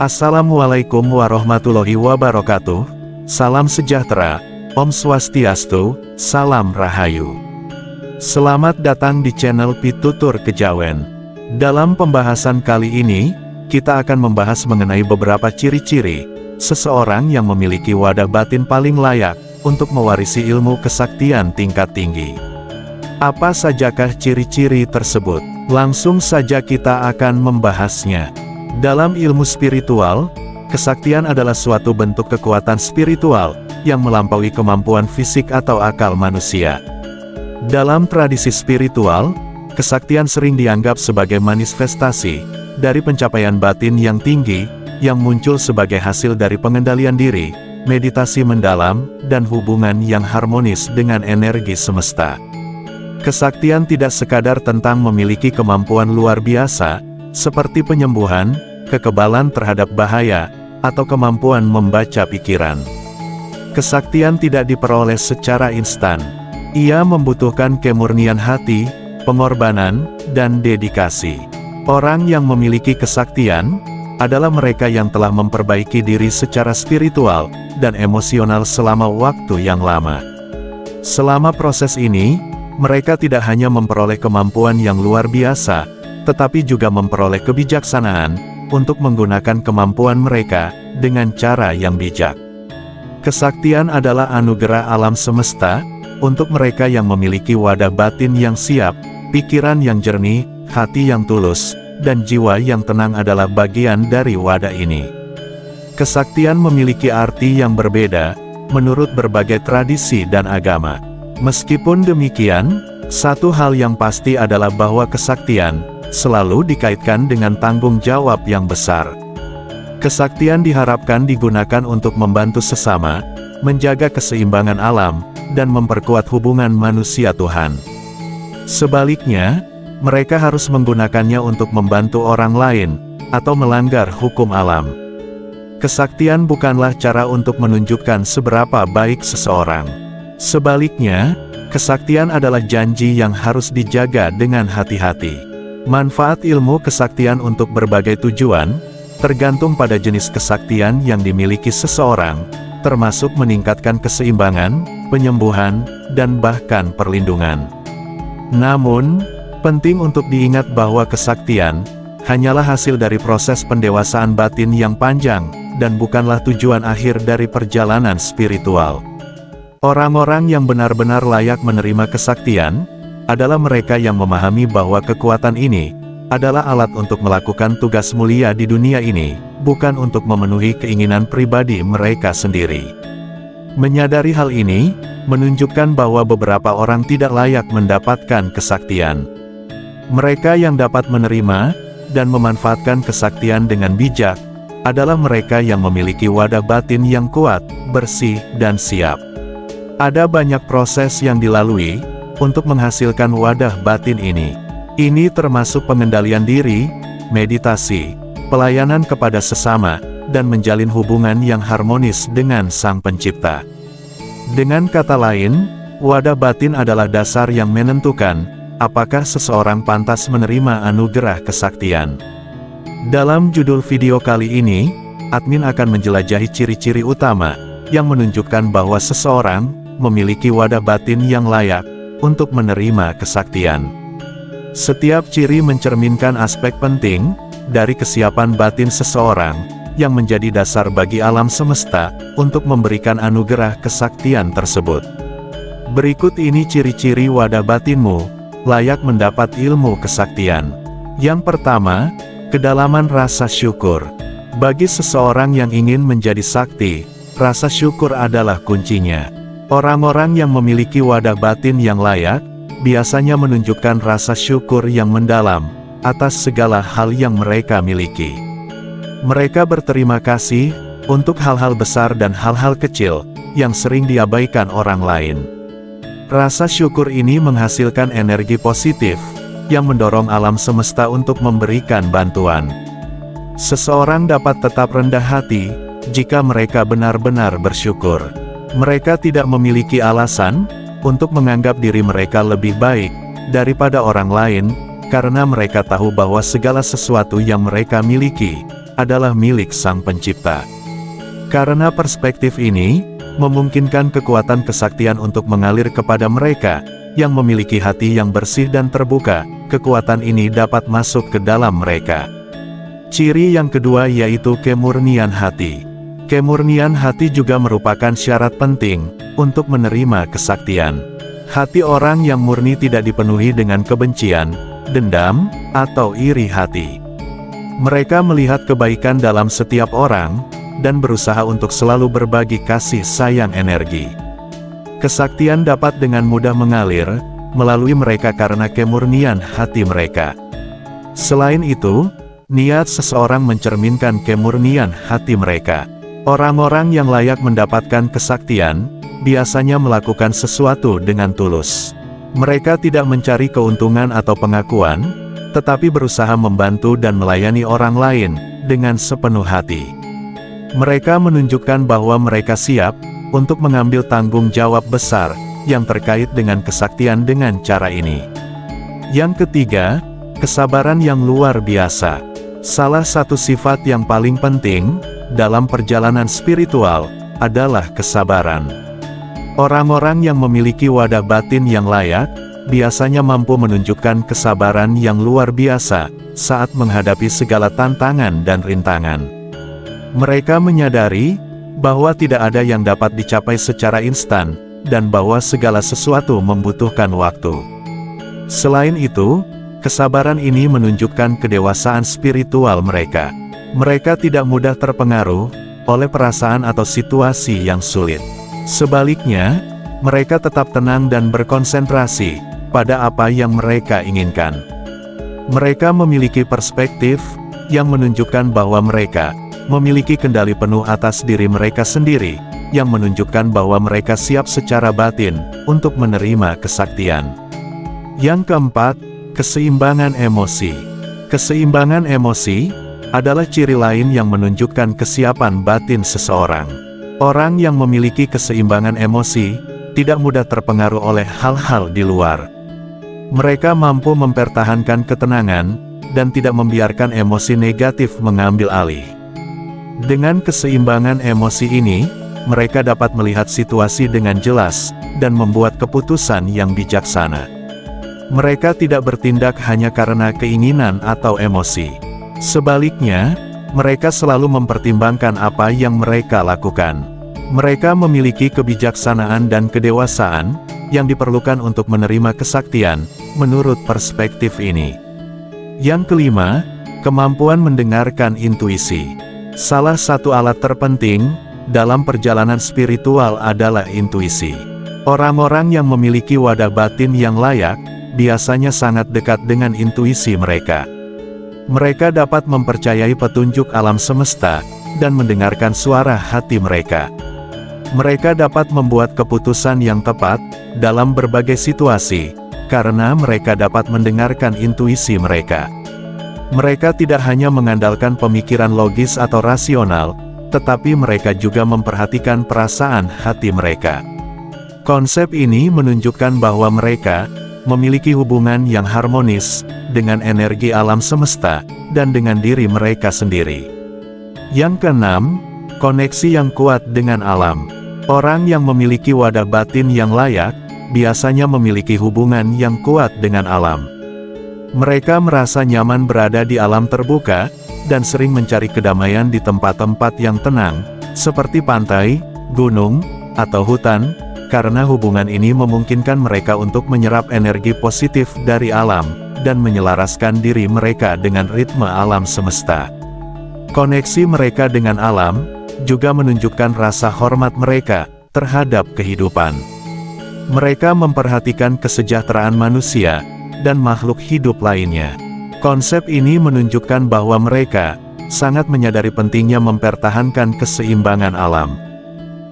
Assalamualaikum warahmatullahi wabarakatuh. Salam sejahtera, Om Swastiastu, Salam Rahayu. Selamat datang di channel Pitutur Kejawen. Dalam pembahasan kali ini, kita akan membahas mengenai beberapa ciri-ciri seseorang yang memiliki wadah batin paling layak untuk mewarisi ilmu kesaktian tingkat tinggi. Apa sajakah ciri-ciri tersebut? Langsung saja kita akan membahasnya. Dalam ilmu spiritual, kesaktian adalah suatu bentuk kekuatan spiritual yang melampaui kemampuan fisik atau akal manusia. Dalam tradisi spiritual, kesaktian sering dianggap sebagai manifestasi dari pencapaian batin yang tinggi, yang muncul sebagai hasil dari pengendalian diri, meditasi mendalam, dan hubungan yang harmonis dengan energi semesta. Kesaktian tidak sekadar tentang memiliki kemampuan luar biasa, seperti penyembuhan, kekebalan terhadap bahaya, atau kemampuan membaca pikiran. Kesaktian tidak diperoleh secara instan. Ia membutuhkan kemurnian hati, pengorbanan, dan dedikasi. Orang yang memiliki kesaktian adalah mereka yang telah memperbaiki diri secara spiritual dan emosional selama waktu yang lama. Selama proses ini, mereka tidak hanya memperoleh kemampuan yang luar biasa, tetapi juga memperoleh kebijaksanaan untuk menggunakan kemampuan mereka dengan cara yang bijak. Kesaktian adalah anugerah alam semesta untuk mereka yang memiliki wadah batin yang siap, pikiran yang jernih, hati yang tulus, dan jiwa yang tenang adalah bagian dari wadah ini. Kesaktian memiliki arti yang berbeda menurut berbagai tradisi dan agama. Meskipun demikian, satu hal yang pasti adalah bahwa kesaktian selalu dikaitkan dengan tanggung jawab yang besar. Kesaktian diharapkan digunakan untuk membantu sesama, menjaga keseimbangan alam, dan memperkuat hubungan manusia Tuhan. Sebaliknya, mereka harus menggunakannya untuk membantu orang lain, atau melanggar hukum alam. Kesaktian bukanlah cara untuk menunjukkan seberapa baik seseorang. Sebaliknya, kesaktian adalah janji yang harus dijaga dengan hati-hati. Manfaat ilmu kesaktian untuk berbagai tujuan, tergantung pada jenis kesaktian yang dimiliki seseorang, termasuk meningkatkan keseimbangan, penyembuhan, dan bahkan perlindungan. Namun, penting untuk diingat bahwa kesaktian hanyalah hasil dari proses pendewasaan batin yang panjang, dan bukanlah tujuan akhir dari perjalanan spiritual. Orang-orang yang benar-benar layak menerima kesaktian adalah mereka yang memahami bahwa kekuatan ini adalah alat untuk melakukan tugas mulia di dunia ini, bukan untuk memenuhi keinginan pribadi mereka sendiri. Menyadari hal ini menunjukkan bahwa beberapa orang tidak layak mendapatkan kesaktian. Mereka yang dapat menerima dan memanfaatkan kesaktian dengan bijak adalah mereka yang memiliki wadah batin yang kuat, bersih, dan siap. Ada banyak proses yang dilalui untuk menghasilkan wadah batin ini. Ini termasuk pengendalian diri, meditasi, pelayanan kepada sesama, dan menjalin hubungan yang harmonis dengan Sang Pencipta. Dengan kata lain, wadah batin adalah dasar yang menentukan apakah seseorang pantas menerima anugerah kesaktian. Dalam judul video kali ini, admin akan menjelajahi ciri-ciri utama yang menunjukkan bahwa seseorang memiliki wadah batin yang layak untuk menerima kesaktian. Setiap ciri mencerminkan aspek penting dari kesiapan batin seseorang yang menjadi dasar bagi alam semesta untuk memberikan anugerah kesaktian tersebut. Berikut ini ciri-ciri wadah batinmu layak mendapat ilmu kesaktian. Yang pertama, kedalaman rasa syukur. Bagi seseorang yang ingin menjadi sakti, rasa syukur adalah kuncinya. Orang-orang yang memiliki wadah batin yang layak, biasanya menunjukkan rasa syukur yang mendalam, atas segala hal yang mereka miliki. Mereka berterima kasih, untuk hal-hal besar dan hal-hal kecil, yang sering diabaikan orang lain. Rasa syukur ini menghasilkan energi positif, yang mendorong alam semesta untuk memberikan bantuan. Seseorang dapat tetap rendah hati, jika mereka benar-benar bersyukur. Mereka tidak memiliki alasan untuk menganggap diri mereka lebih baik daripada orang lain, karena mereka tahu bahwa segala sesuatu yang mereka miliki adalah milik Sang Pencipta. Karena perspektif ini, memungkinkan kekuatan kesaktian untuk mengalir kepada mereka, yang memiliki hati yang bersih dan terbuka, kekuatan ini dapat masuk ke dalam mereka. Ciri yang kedua yaitu kemurnian hati. Kemurnian hati juga merupakan syarat penting, untuk menerima kesaktian. Hati orang yang murni tidak dipenuhi dengan kebencian, dendam, atau iri hati. Mereka melihat kebaikan dalam setiap orang, dan berusaha untuk selalu berbagi kasih sayang energi. Kesaktian dapat dengan mudah mengalir, melalui mereka karena kemurnian hati mereka. Selain itu, niat seseorang mencerminkan kemurnian hati mereka. Orang-orang yang layak mendapatkan kesaktian, biasanya melakukan sesuatu dengan tulus. Mereka tidak mencari keuntungan atau pengakuan, tetapi berusaha membantu dan melayani orang lain, dengan sepenuh hati. Mereka menunjukkan bahwa mereka siap, untuk mengambil tanggung jawab besar, yang terkait dengan kesaktian dengan cara ini. Yang ketiga, kesabaran yang luar biasa. Salah satu sifat yang paling penting, dalam perjalanan spiritual, adalah kesabaran. Orang-orang yang memiliki wadah batin yang layak, biasanya mampu menunjukkan kesabaran yang luar biasa, saat menghadapi segala tantangan dan rintangan. Mereka menyadari, bahwa tidak ada yang dapat dicapai secara instan, dan bahwa segala sesuatu membutuhkan waktu. Selain itu, kesabaran ini menunjukkan kedewasaan spiritual mereka. Mereka tidak mudah terpengaruh, oleh perasaan atau situasi yang sulit. Sebaliknya, mereka tetap tenang dan berkonsentrasi, pada apa yang mereka inginkan. Mereka memiliki perspektif, yang menunjukkan bahwa mereka, memiliki kendali penuh atas diri mereka sendiri, yang menunjukkan bahwa mereka siap secara batin, untuk menerima kesaktian. Yang keempat, keseimbangan emosi. Keseimbangan emosi, adalah ciri lain yang menunjukkan kesiapan batin seseorang. Orang yang memiliki keseimbangan emosi, tidak mudah terpengaruh oleh hal-hal di luar. Mereka mampu mempertahankan ketenangan, dan tidak membiarkan emosi negatif mengambil alih. Dengan keseimbangan emosi ini, mereka dapat melihat situasi dengan jelas, dan membuat keputusan yang bijaksana. Mereka tidak bertindak hanya karena keinginan atau emosi. Sebaliknya, mereka selalu mempertimbangkan apa yang mereka lakukan. Mereka memiliki kebijaksanaan dan kedewasaan, yang diperlukan untuk menerima kesaktian, menurut perspektif ini. Yang kelima, kemampuan mendengarkan intuisi. Salah satu alat terpenting, dalam perjalanan spiritual adalah intuisi. Orang-orang yang memiliki wadah batin yang layak, biasanya sangat dekat dengan intuisi mereka. Mereka dapat mempercayai petunjuk alam semesta, dan mendengarkan suara hati mereka. Mereka dapat membuat keputusan yang tepat, dalam berbagai situasi, karena mereka dapat mendengarkan intuisi mereka. Mereka tidak hanya mengandalkan pemikiran logis atau rasional, tetapi mereka juga memperhatikan perasaan hati mereka. Konsep ini menunjukkan bahwa mereka, memiliki hubungan yang harmonis, dengan energi alam semesta, dan dengan diri mereka sendiri. Yang keenam, koneksi yang kuat dengan alam. Orang yang memiliki wadah batin yang layak, biasanya memiliki hubungan yang kuat dengan alam. Mereka merasa nyaman berada di alam terbuka, dan sering mencari kedamaian di tempat-tempat yang tenang, seperti pantai, gunung, atau hutan, karena hubungan ini memungkinkan mereka untuk menyerap energi positif dari alam, dan menyelaraskan diri mereka dengan ritme alam semesta. Koneksi mereka dengan alam, juga menunjukkan rasa hormat mereka, terhadap kehidupan. Mereka memperhatikan kesejahteraan manusia, dan makhluk hidup lainnya. Konsep ini menunjukkan bahwa mereka, sangat menyadari pentingnya mempertahankan keseimbangan alam.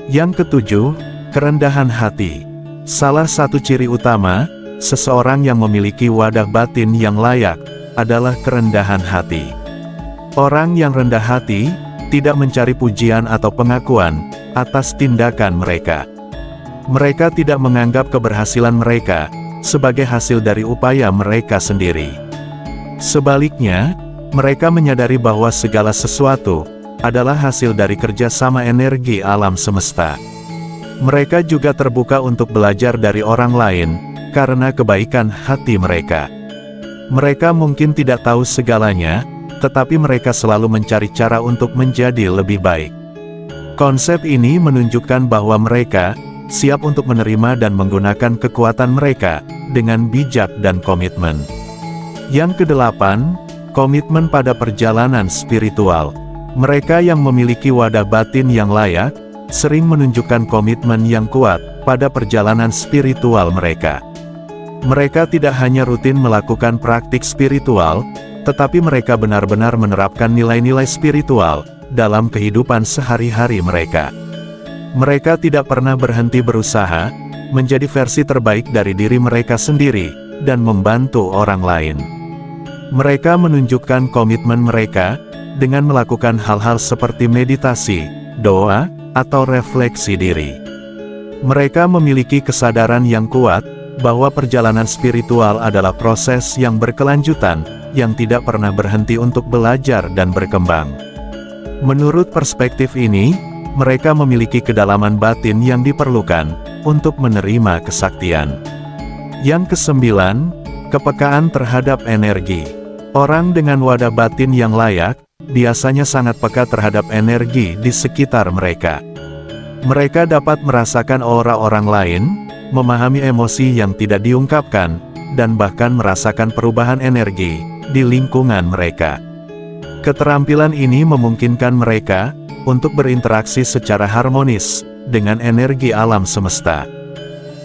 Yang ketujuh, kerendahan hati. Salah satu ciri utama, seseorang yang memiliki wadah batin yang layak, adalah kerendahan hati. Orang yang rendah hati, tidak mencari pujian atau pengakuan, atas tindakan mereka. Mereka tidak menganggap keberhasilan mereka, sebagai hasil dari upaya mereka sendiri. Sebaliknya, Mereka menyadari bahwa segala sesuatu adalah hasil dari kerja sama energi alam semesta. Mereka juga terbuka untuk belajar dari orang lain, karena kebaikan hati mereka. Mereka mungkin tidak tahu segalanya, tetapi mereka selalu mencari cara untuk menjadi lebih baik. Konsep ini menunjukkan bahwa mereka siap untuk menerima dan menggunakan kekuatan mereka dengan bijak dan komitmen. Yang kedelapan, komitmen pada perjalanan spiritual. Mereka yang memiliki wadah batin yang layak, sering menunjukkan komitmen yang kuat pada perjalanan spiritual mereka. Mereka tidak hanya rutin melakukan praktik spiritual, tetapi mereka benar-benar menerapkan nilai-nilai spiritual dalam kehidupan sehari-hari mereka. Mereka tidak pernah berhenti berusaha menjadi versi terbaik dari diri mereka sendiri dan membantu orang lain. Mereka menunjukkan komitmen mereka dengan melakukan hal-hal seperti meditasi, doa, atau refleksi diri. Mereka memiliki kesadaran yang kuat bahwa perjalanan spiritual adalah proses yang berkelanjutan, yang tidak pernah berhenti untuk belajar dan berkembang. Menurut perspektif ini, mereka memiliki kedalaman batin yang diperlukan untuk menerima kesaktian. Yang kesembilan, kepekaan terhadap energi. Orang dengan wadah batin yang layak, biasanya sangat peka terhadap energi di sekitar mereka. Mereka dapat merasakan aura orang lain, memahami emosi yang tidak diungkapkan, dan bahkan merasakan perubahan energi di lingkungan mereka. Keterampilan ini memungkinkan mereka untuk berinteraksi secara harmonis dengan energi alam semesta.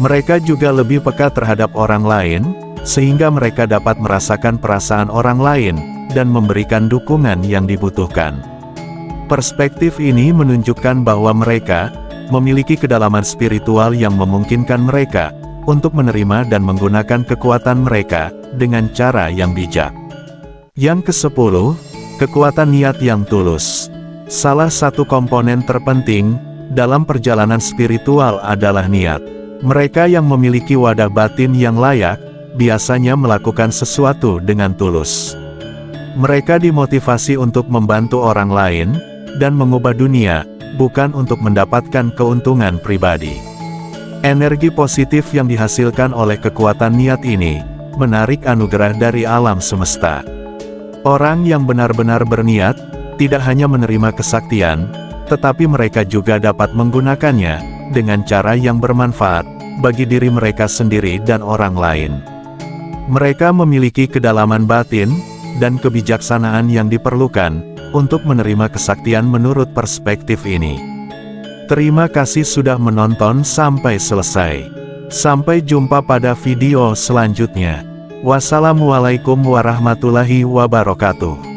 Mereka juga lebih peka terhadap orang lain, sehingga mereka dapat merasakan perasaan orang lain dan memberikan dukungan yang dibutuhkan. Perspektif ini menunjukkan bahwa mereka memiliki kedalaman spiritual yang memungkinkan mereka untuk menerima dan menggunakan kekuatan mereka dengan cara yang bijak. Yang ke-10, kekuatan niat yang tulus. Salah satu komponen terpenting dalam perjalanan spiritual adalah niat. Mereka yang memiliki wadah batin yang layak biasanya melakukan sesuatu dengan tulus. Mereka dimotivasi untuk membantu orang lain dan mengubah dunia, bukan untuk mendapatkan keuntungan pribadi. Energi positif yang dihasilkan oleh kekuatan niat ini menarik anugerah dari alam semesta. Orang yang benar-benar berniat tidak hanya menerima kesaktian, tetapi mereka juga dapat menggunakannya dengan cara yang bermanfaat bagi diri mereka sendiri dan orang lain. Mereka memiliki kedalaman batin dan kebijaksanaan yang diperlukan untuk menerima kesaktian menurut perspektif ini. Terima kasih sudah menonton sampai selesai. Sampai jumpa pada video selanjutnya. Wassalamualaikum warahmatullahi wabarakatuh.